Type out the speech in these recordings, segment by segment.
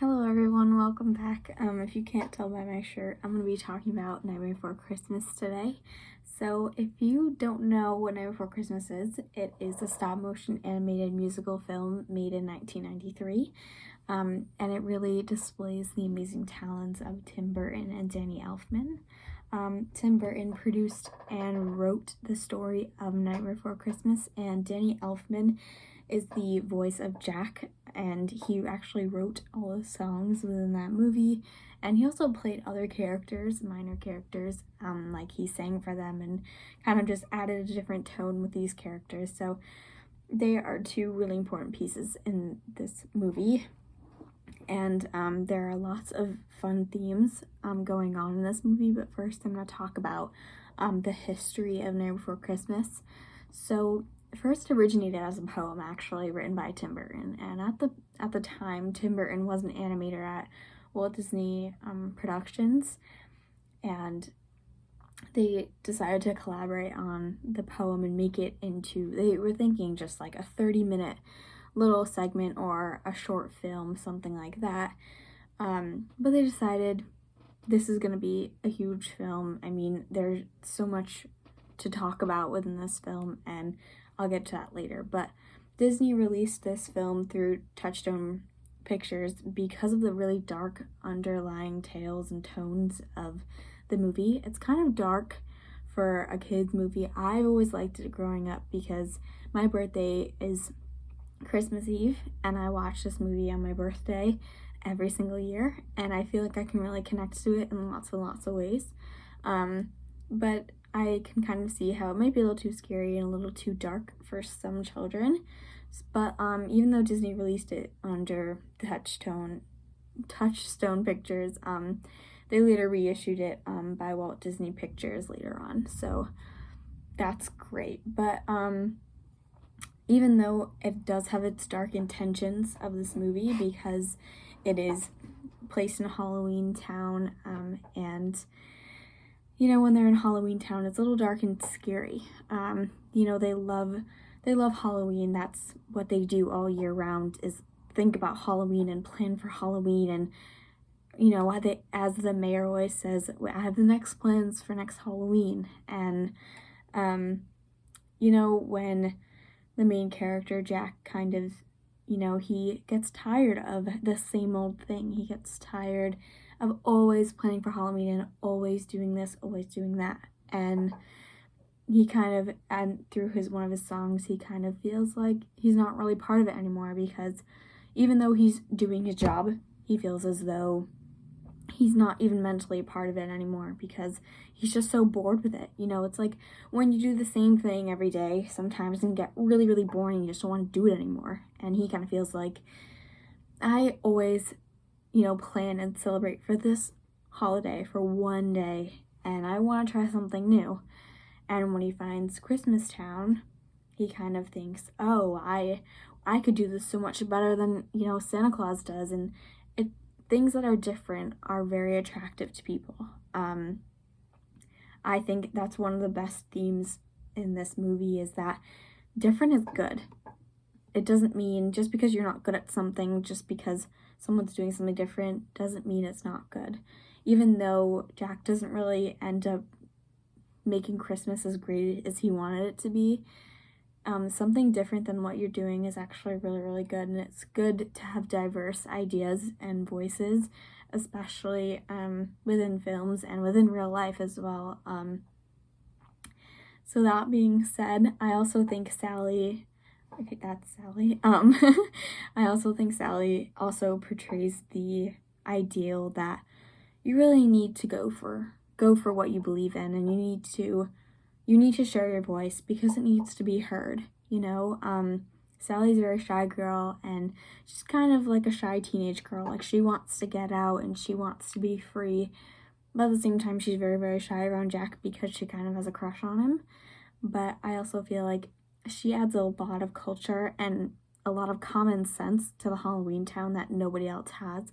Hello everyone, welcome back. If you can't tell by my shirt, I'm going to be talking about Nightmare Before Christmas today. So if you don't know what Nightmare Before Christmas is, it is a stop-motion animated musical film made in 1993. And it really displays the amazing talents of Tim Burton and Danny Elfman. Tim Burton produced and wrote the story of Nightmare Before Christmas, and Danny Elfman is the voice of Jack, and he actually wrote all the songs within that movie, and he also played other characters, minor characters, like he sang for them and kind of just added a different tone with these characters. So they are two really important pieces in this movie, and there are lots of fun themes going on in this movie. But first I'm going to talk about the history of Night Before Christmas. So first originated as a poem, actually written by Tim Burton, and at the time Tim Burton was an animator at Walt Disney Productions, and they decided to collaborate on the poem and make it into, they were thinking just like a 30-minute little segment or a short film, something like that, but they decided this is going to be a huge film. I mean, there's so much to talk about within this film, and I'll get to that later. But Disney released this film through Touchstone Pictures because of the really dark underlying tales and tones of the movie. It's kind of dark for a kid's movie. I've always liked it growing up because my birthday is Christmas Eve, and I watch this movie on my birthday every single year, and I feel like I can really connect to it in lots and lots of ways. But I can kind of see how it might be a little too scary and a little too dark for some children. But even though Disney released it under Touchstone Pictures, they later reissued it by Walt Disney Pictures later on. So that's great. But even though it does have its dark intentions of this movie, because it is placed in a Halloween town, and you know, when they're in Halloween town, it's a little dark and scary. You know, they love Halloween. That's what they do all year round, is think about Halloween and plan for Halloween. And, you know, as the mayor always says, I have the next plans for next Halloween. And, you know, when the main character, Jack, kind of, you know, he gets tired of the same old thing. He gets tired of always planning for Halloween and always doing this, always doing that. And he kind of, and through one of his songs, he kind of feels like he's not really part of it anymore, because even though he's doing his job, he feels as though he's not even mentally part of it anymore, because he's just so bored with it. You know, it's like when you do the same thing every day, sometimes and get really, really boring, you just don't want to do it anymore. And he kind of feels like, I always, you know, plan and celebrate for this holiday for one day, and I want to try something new. And when he finds Christmas Town, he kind of thinks, oh, I could do this so much better than, you know, Santa Claus does. And things that are different are very attractive to people. I think that's one of the best themes in this movie, is that different is good. It doesn't mean just because you're not good at something, just because someone's doing something different, doesn't mean it's not good. Even though Jack doesn't really end up making Christmas as great as he wanted it to be, something different than what you're doing is actually really, really good. And it's good to have diverse ideas and voices, especially within films and within real life as well. So that being said, I also think Sally, okay, that's Sally. I also think Sally also portrays the ideal that you really need to go for what you believe in, and you need to share your voice because it needs to be heard. You know, Sally's a very shy girl, and she's kind of like a shy teenage girl. Like, she wants to get out and she wants to be free, but at the same time she's very, very shy around Jack because she kind of has a crush on him. But I also feel like she adds a lot of culture and a lot of common sense to the Halloween town that nobody else has.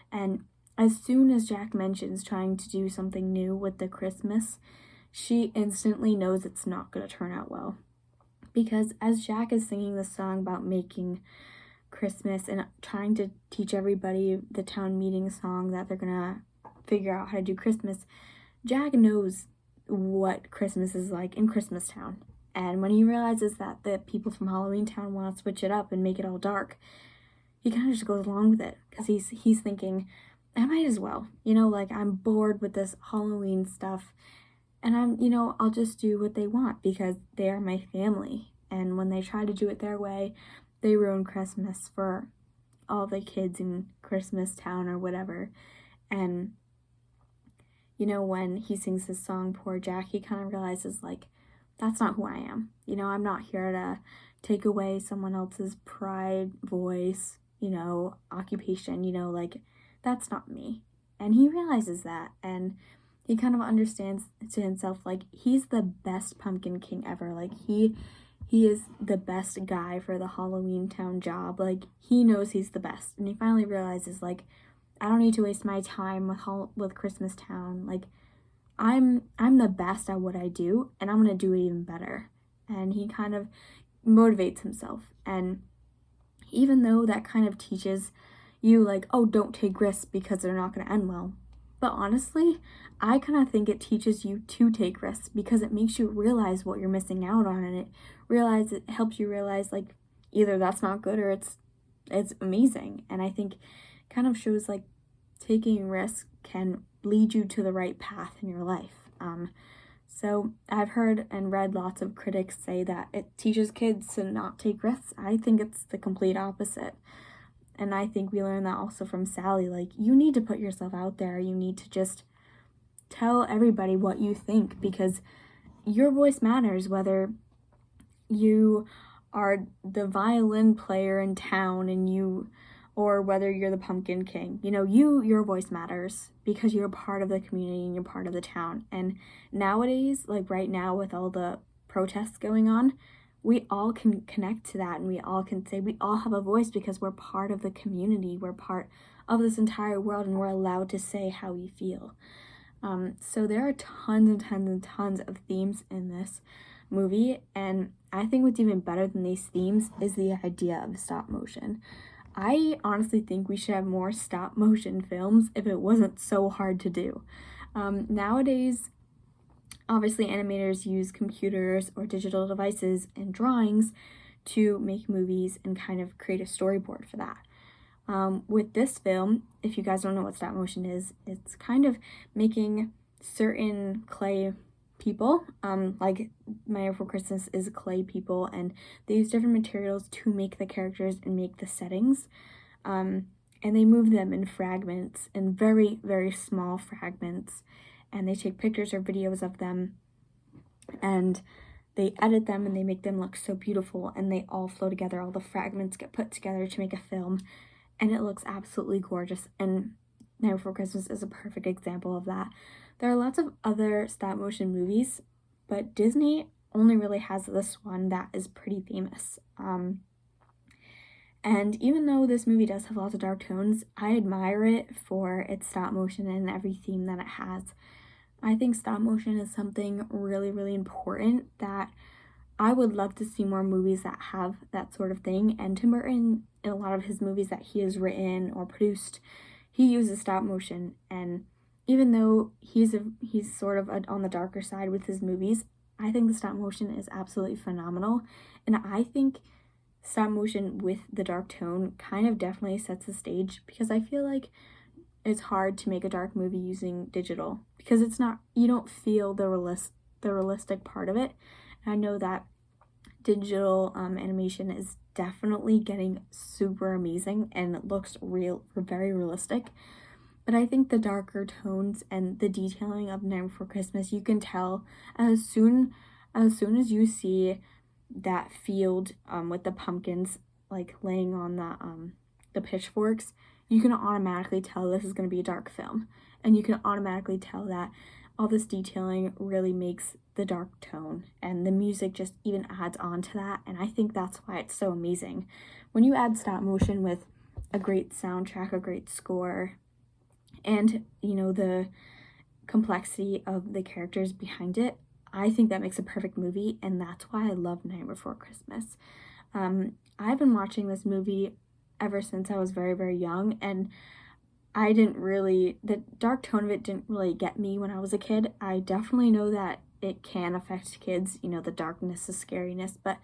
And as soon as Jack mentions trying to do something new with the Christmas, she instantly knows it's not going to turn out well. Because as Jack is singing the song about making Christmas and trying to teach everybody the town meeting song that they're gonna figure out how to do Christmas, Jack knows what Christmas is like in Christmas Town. And when he realizes that the people from Halloween Town want to switch it up and make it all dark, he kind of just goes along with it because he's thinking, I might as well, like I'm bored with this Halloween stuff, and I'll just do what they want because they are my family. And when they try to do it their way, they ruin Christmas for all the kids in Christmas Town or whatever. And when he sings his song, Poor Jack, he kind of realizes, like, that's not who I am. I'm not here to take away someone else's pride, voice, occupation, like, that's not me. And he realizes that, and he kind of understands to himself, like, he's the best Pumpkin King ever. Like, he is the best guy for the Halloween Town job. Like, he knows he's the best. And he finally realizes, like, I don't need to waste my time with Christmas Town. Like, I'm the best at what I do, and I'm going to do it even better. And he kind of motivates himself. And even though that kind of teaches you, like, oh, don't take risks because they're not going to end well. But honestly, I kind of think it teaches you to take risks because it makes you realize what you're missing out on, and it helps you realize, like, either that's not good or it's amazing. And I think kind of shows, like, taking risks can lead you to the right path in your life. So I've heard and read lots of critics say that it teaches kids to not take risks. I think it's the complete opposite. And I think we learned that also from Sally. Like, you need to put yourself out there. You need to just tell everybody what you think because your voice matters, whether you are the violin player in town or whether you're the Pumpkin King. Your voice matters because you're part of the community and you're part of the town. And nowadays, like right now with all the protests going on, we all can connect to that, and we all can say we all have a voice because we're part of the community. We're part of this entire world, and we're allowed to say how we feel. So there are tons and tons and tons of themes in this movie, and I think what's even better than these themes is the idea of stop motion. I honestly think we should have more stop motion films if it wasn't so hard to do. Nowadays, obviously, animators use computers or digital devices and drawings to make movies and kind of create a storyboard for that. With this film, if you guys don't know what stop motion is, it's kind of making certain clay people, like Nightmare Before Christmas is clay people, and they use different materials to make the characters and make the settings. And they move them in fragments, in very, very small fragments. And they take pictures or videos of them and they edit them and they make them look so beautiful, and they all flow together. All the fragments get put together to make a film, and it looks absolutely gorgeous. And Nightmare Before Christmas is a perfect example of that. There are lots of other stop motion movies, but Disney only really has this one that is pretty famous. And even though this movie does have lots of dark tones, I admire it for its stop motion and every theme that it has. I think stop motion is something really, really important that I would love to see more movies that have that sort of thing. And Tim Burton, in a lot of his movies that he has written or produced, he uses stop motion. And even though he's sort of on the darker side with his movies, I think the stop motion is absolutely phenomenal. And I think stop motion with the dark tone kind of definitely sets the stage, because I feel like it's hard to make a dark movie using digital because it's not, you don't feel the realistic part of it. And I know that digital animation is definitely getting super amazing and it looks very realistic. But I think the darker tones and the detailing of Nightmare Before Christmas, you can tell as soon as you see that field with the pumpkins like laying on the pitchforks, you can automatically tell this is going to be a dark film, and you can automatically tell that all this detailing really makes the dark tone, and the music just even adds on to that. And I think that's why it's so amazing when you add stop motion with a great soundtrack, a great score, and the complexity of the characters behind it. I think that makes a perfect movie, and that's why I love Nightmare Before Christmas. I've been watching this movie ever since I was very, very young, and I didn't really, the dark tone of it didn't really get me when I was a kid. I definitely know that it can affect kids, you know, the darkness, the scariness, but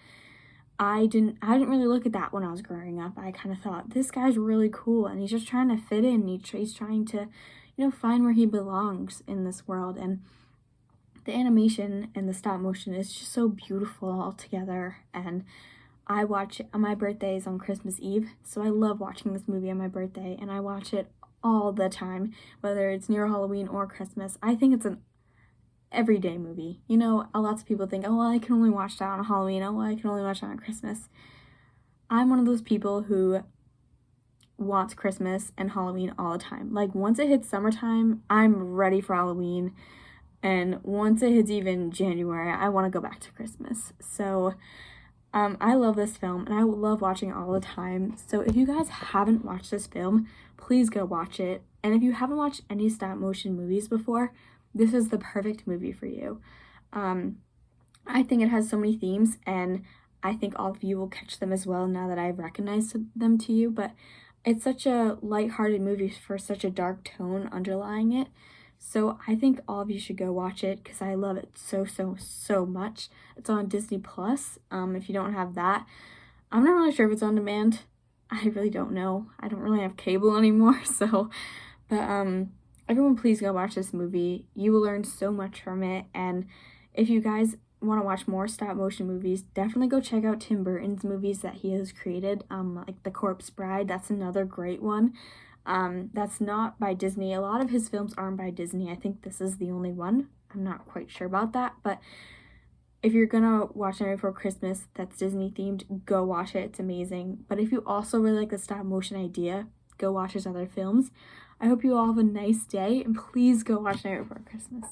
I didn't really look at that when I was growing up. I kind of thought, this guy's really cool, and he's just trying to fit in. He's trying to, you know, find where he belongs in this world. And the animation and the stop motion is just so beautiful all together. And I watch it, my birthday is on Christmas Eve, so I love watching this movie on my birthday, and I watch it all the time, whether it's near Halloween or Christmas. I think it's an everyday movie. You know, lots of people think, oh, well, I can only watch that on Halloween. Oh, well, I can only watch that on Christmas. I'm one of those people who wants Christmas and Halloween all the time. Like, once it hits summertime, I'm ready for Halloween. And once it hits even January, I want to go back to Christmas. So I love this film, and I love watching it all the time. So if you guys haven't watched this film, please go watch it. And if you haven't watched any stop motion movies before, this is the perfect movie for you. I think it has so many themes, and I think all of you will catch them as well now that I've recognized them to you. But it's such a lighthearted movie for such a dark tone underlying it. So I think all of you should go watch it because I love it so, so, so much. It's on Disney Plus. If you don't have that, I'm not really sure if it's on demand. I really don't know. I don't really have cable anymore, so, but everyone please go watch this movie. You will learn so much from it, and if you guys want to watch more stop motion movies, definitely go check out Tim Burton's movies that he has created, like The Corpse Bride. That's another great one. That's not by Disney. A lot of his films aren't by Disney. I think this is the only one. I'm not quite sure about that, but if you're gonna watch Nightmare Before Christmas that's Disney themed, go watch it. It's amazing. But if you also really like the stop motion idea, go watch his other films. I hope you all have a nice day, and please go watch Nightmare Before Christmas.